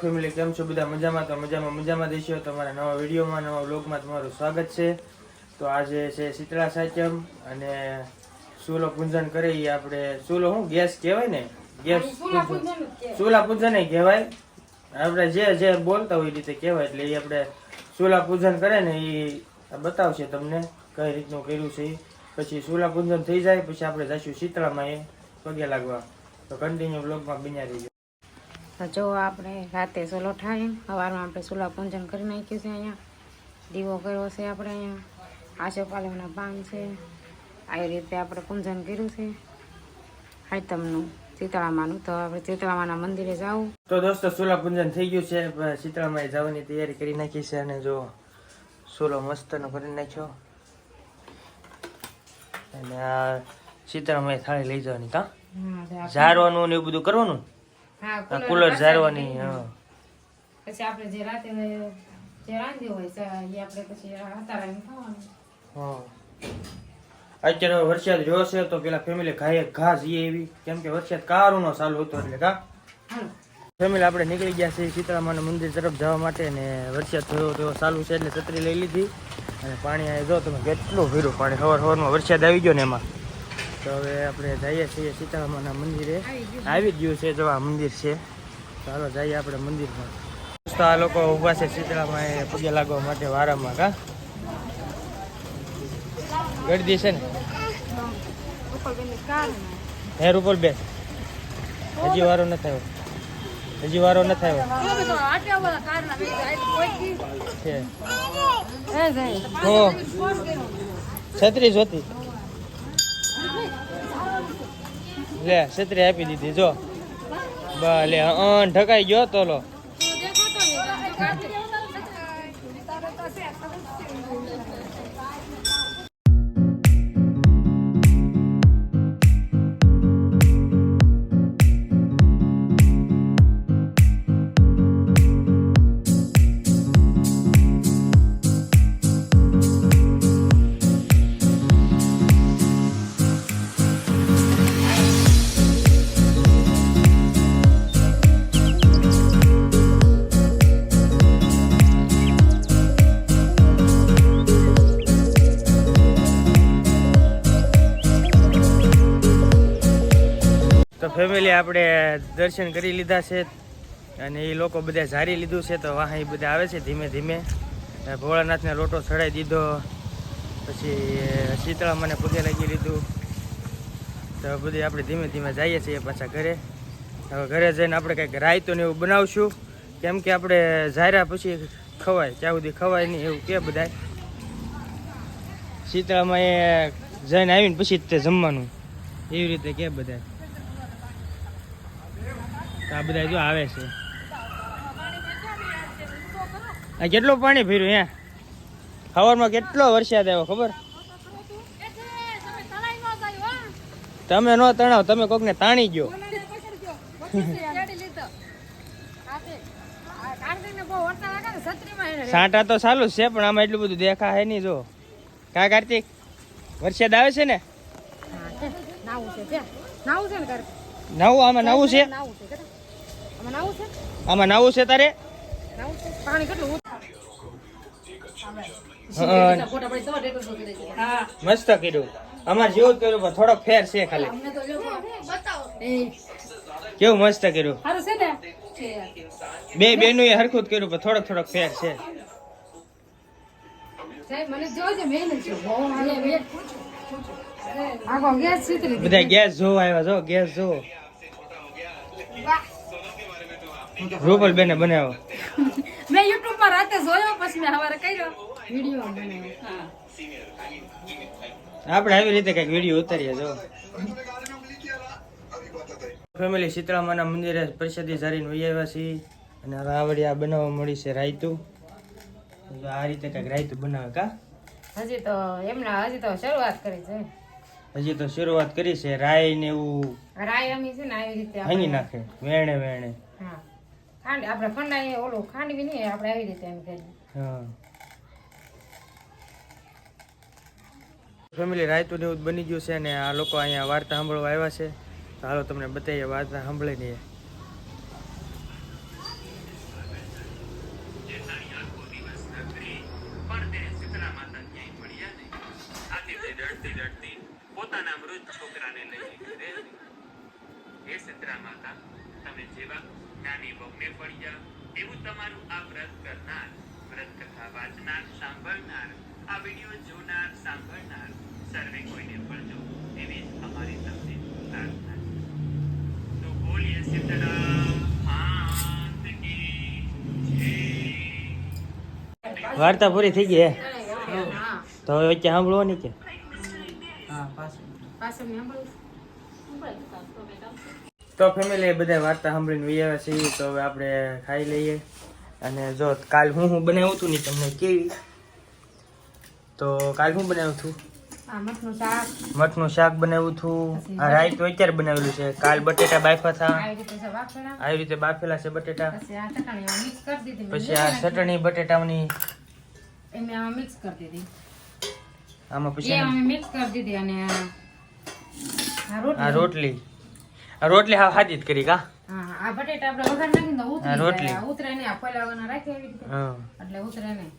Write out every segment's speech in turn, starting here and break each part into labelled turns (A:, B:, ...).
A: Family કેમ છો બધા મજામાં? તો મજામાં દેશો. તમારા નવા વિડીયોમાં નવા વ્લોગમાં તમારું સ્વાગત છે. તો આજે છે શીતળા સાતમ અને ચૂલો પૂજન કરી. આપણે ચૂલો શું ગેસ કહેવાય ને, ગેસ ચૂલા પૂજન કહેવાય. આપણે જે બોલતા હોય એ રીતે કહેવાય. એટલે એ આપણે ચૂલા પૂજન કરે ને એ બતાવશે તમને કઈ રીતનું કર્યું છે. પછી ચૂલા પૂજન થઈ જાય પછી આપણે જઈશું શીતળામાં એ પગે લાગવા. તો કન્ટિન્યુ વ્લોગમાં બન્યા રહીજો.
B: તો જો આપણે રાતે ચૂલો ઠારી સવારમાં આપણે ચૂલા પૂજન કરી નાખ્યું છે. અહીંયા દીવો કર્યો છે. આપણે અહીંયા આસોપાલવના પાન છે. આવી રીતે આપણે પૂજન કર્યું છે સાતમનું શીતળામાનું. તો આપણે શીતળામાના મંદિરે જાવું.
A: તો દોસ્તો ચૂલા પૂજન થઈ ગયું છે. શીતળામાં જવાની તૈયારી કરી નાખી છે. અને જો ચૂલો મસ્તનો કરી નાખ્યો. અને આ શીતળામાં થાળી લઈ જવાની કા ઝારવાનું ને એવું બધું કરવાનું.
B: હા,
A: કુલર ઝારવાની.
B: પછી આપણે જે રાતે જે રાંધ્યું હોય એ આપણે પછી હતારાને ખાવાનું.
A: અત્યારે વરસાદ રહ્યો છે તો પેલા ફેમિલી ઘા જઈએ એવી, કેમ કે વરસાદ કારુનો ચાલુ હતો એટલે કા ફેમિલી આપણે નીકળી ગયા છે શીતળામાના મંદિર તરફ જવા માટે. ને વરસાદ થયો તો ચાલુ છે એટલે છત્રી લઈ લીધી. અને પાણી આવી જો તમે કેટલું ભર્યું પાણી. સવારમાં વરસાદ આવી ગયો ને એમાં. તો હવે આપણે જઈએ છીએ શીતળામાના મંદિરે. આવી જ ગયું છે જો આ મંદિર છે. ચાલો જઈએ આપણે મંદિરમાં. આ લોકો ઊભા છે શીતળામાં એ પગે લાગવા માટે વારામાં કા ગરદી છે ને હે રૂપલ બેન હજી વારો નથી આવ્યો. હજી વારો નથી આવ્યો. છત્રી જોતી લે છત્રી આપી દીધી જો લે ઢકાઈ ગયો તો લો. તો ફેમિલી આપણે દર્શન કરી લીધા છે અને એ લોકો બધા ઝારી લીધું છે. તો વાહ એ બધા આવે છે ધીમે ધીમે. ભોળાનાથને લોટો ચડાવી દીધો. પછી શીતળામાને પગે લાગી લીધું. તો બધી આપણે ધીમે ધીમે જઈએ છીએ પાછા ઘરે. હવે ઘરે જઈને આપણે કંઈક રાયતું ને એવું બનાવશું, કેમ કે આપણે ઝાર્યા પછી ખવાય ત્યાં સુધી ખવાય નહીં એવું કે બધા. શીતળામાં એ જઈને આવીને પછી જ તે જમવાનું એવી રીતે કે બધા. આ બધા જો આવે છે. આ કેટલું પાણી ભર્યું અહીંયા સવારમાં કેટલો વરસાદ આવ્યો ખબર? તમે નો તણાવ, તમે કોકને તાણી ગયો. સાંટા તો ચાલુ જ છે પણ આમાં એટલું બધું દેખા હે નહીં. જો કા કાર્તિક વરસાદ આવે છે ને નવું આમાં નવું છે. આમાં નવું છે તારે મસ્ત કર્યું. અમારે જેવું જ કર્યું પણ થોડોક ફેર છે ખાલી. કેવું મસ્ત કર્યું. બે બેનું એ હરખું જ કર્યું પણ થોડોક ફેર છે. બધા ગેસ જોવા આવ્યા. જો ગેસ જોવો રૂપલ બેને બનાવ્યો.
B: મેં YouTube માં રાતે જોયો પછી મેં સવારે કર્યો વિડિયો બનાવ્યો.
A: આપણે આવી રીતે કઈક વિડીયો ઉતારીએ. જો ફેમિલી શીતળામાના મંદિરે પ્રસાદી ઝારીને વહી આવ્યા છીએ. અને રાવડી આ બનાવવા મળી છે રાયતું. આ રીતે કઈક રાયતું બનાવે કા
B: હજી તો શરૂઆત કરી છે.
A: હજી તો શરૂઆત કરી છે. રાય ને એવું
B: રાય રમી છે ને આવી રીતે
A: ભાંગી નાખે વેણે.
B: હા ખાંડ આપણે ખંડાઈ ઓલું ખાંડવી નહીં આપણે આવી રીતે એમ કરીએ.
A: હા ફેમિલી રાયતું ને એવું બની ગયું છે. અને આ લોકો અહીંયા વાર્તા સાંભળવા આવ્યા છે. તો હાલો તમને બતાવીએ વાર્તા સાંભળીને.
C: એવું તમારું આ વ્રત કરનાર, વ્રત કથા વાંચનાર, સાંભળનાર, આ વિડીયો જોનાર, સાંભળનાર સર્વે કોઈને ફળજો એવી જ અમારી તમને પ્રાર્થના છે. તો બોલીએ સીતારામ માત કી જય.
A: વાર્તા પૂરી થઈ ગઈ હે?
B: હા
A: તો હવે વચ્ચે સાંભળવાની કે
B: પાછળ મેં
A: તો ફેમિલી બધા વાર્તા સાંભળીને વૈયા છે. તો હવે આપણે ખાઈ લઈએ. અને જો કાલ હું બનાવ્યું હતું ને તમને કેવી, તો કાલ હું બનાવ્યું હતું,
B: આ મઠનું શાક
A: મઠનું શાક બનાવ્યું હતું. આ રાઈત અત્યારે બનાવેલું છે. કાલ બટેટા બાફા હતા,
B: આવી રીતે છે વાફેલા,
A: આવી રીતે બાફેલા છે બટેટા.
B: પછી આ ચટણી મિક્સ કરી દીધી મેં.
A: પછી આ ચટણી બટેટાની
B: એમને આમાં મિક્સ કરી દીધી,
A: આમાં
B: એ
A: પછી
B: અમે મિક્સ કરી દીધી. અને આ
A: આ
B: રોટલી,
A: રોટલી હા હાજી જ કરી કા.
B: હા આ બટેટા આપણે વઘાર નાખીને તો
A: આ રોટલી.
B: ઉતરી જાય. ઉતરે નહીં, આ ફોલાવાના રાખી આવી રીતે
A: હા,
B: એટલે ઉતરે નહીં.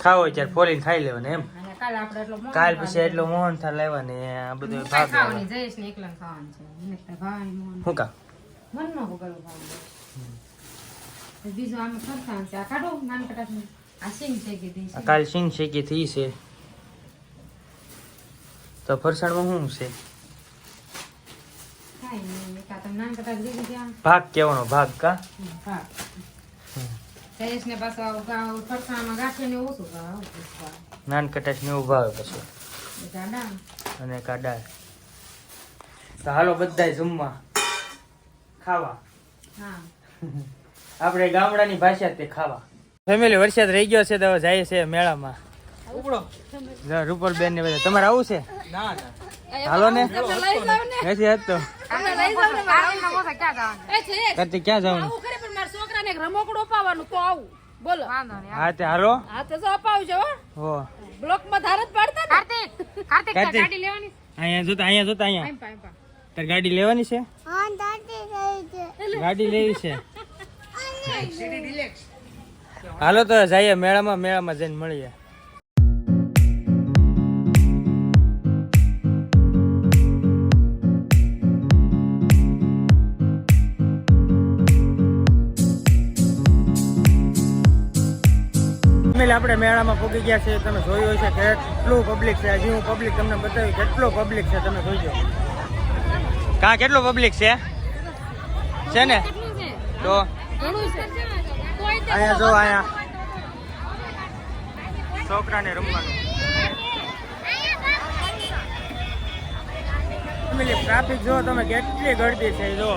A: ખાવો હોય ત્યારે ફોલીને ખાઈ લેવાનું એમ.
B: અને કાલ આપણે એટલો મોહન
A: કાલ
B: થાળ
A: પછી એટલો મોહનથાળ લાવ્યા ને આ બધું
B: કાંઈ
A: ભાગ
B: ખાવાની જઈશ ને એકલા ખાવાનું છે. મને તો ભાવે મોહન.
A: શું કા
B: મન નો બગડવું ભાવે. બીજું આમાં ફરસાણ છે. આ કાઢો નાનકડા આ સિંગ શેકી દી છે.
A: કાલ સિંગ શેકી થઈ છે. તો ફરસાણમાં શું છે?
B: કાંઈ નહીં, એક આ તમે નાનકડા લીધી ત્યાં
A: ભાગ કેવાનો ભાગ કા.
B: ભાગ. જયેશને પાછું આવું ફરસાણમાં ગાંઠીને ઓછું ભાવે.
A: નાનકટાશ ને એવું ભાવે પછી.
B: દાદા
A: અને કાડા. તો હાલો બધાય જમવા ખાવા.
B: હા
A: આપણે ગામડાની ભાષા તે ખાવા. ફેમિલી વરસાદ રહી ગયો છે તો હવે જાય છે મેળામાં. રૂપલબેન ને બધા તમારે આવું છે? હાલો ને નથી હતો. કાર્તિક ક્યાં જવાનું?
D: રમકડું અપાવવાનું તો આવું બોલો.
A: હા તે હાલો.
D: હા તો જો અપાવજો
A: હો
D: બ્લોક માં ધારત પાડતા ને.
B: કાર્તિક
A: કાર્તિક.
B: ગાડી લેવાની
A: અહીંયા જોતા અહીંયા તાર ગાડી લેવાની છે? ગાડી લેવી છે. હાલો તો જઈએ મેળામાં જઈને મળીએ. આપણે મેળામાં પહોંચી ગયા છે. તમે જોયું હશે કેટલું પબ્લિક છે. હજી હું પબ્લિક તમને બતાવ્યું કેટલો પબ્લિક છે. તમે જોઈજો કા કેટલો પબ્લિક છે ને. તો અહીંયા જો અહીંયા છોકરાને રમવાનું. ટ્રાફિક જો તમે કેટલી ગળદી છે જો.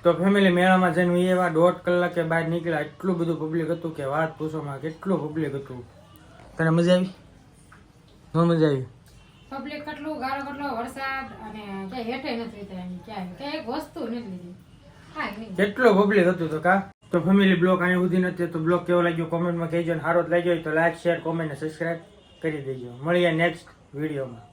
A: તો ફેમિલી મેળામાં જઈને એવા 1.5 કલાકે બહાર નીકળ્યા. એટલું બધું પબ્લિક હતું કે વાત પૂછોમાં. કેટલું પબ્લિક હતું. તને મજા આવી? ન મજા આવી?
B: પબ્લિક કેટલું ગારો કેટલો વરસાદ અને ક્યાંય હેઠે નથી ઉતર્યા. ક્યાંય એક વસ્તુ નથી લીધી. કાંઈ નહીં.
A: કેટલો પબ્લિક હતું તો કા. તો ફેમિલી બ્લોગ અહીંયા સુધી નથી. તો બ્લોગ કેવો લાગ્યો કોમેન્ટમાં કહેજો. સારો જ લાગ્યો હોય તો લાઈક શેર કોમેન્ટ અને સબસ્ક્રાઈબ કરી દેજો. મળીએ નેક્સ્ટ વિડીયોમાં.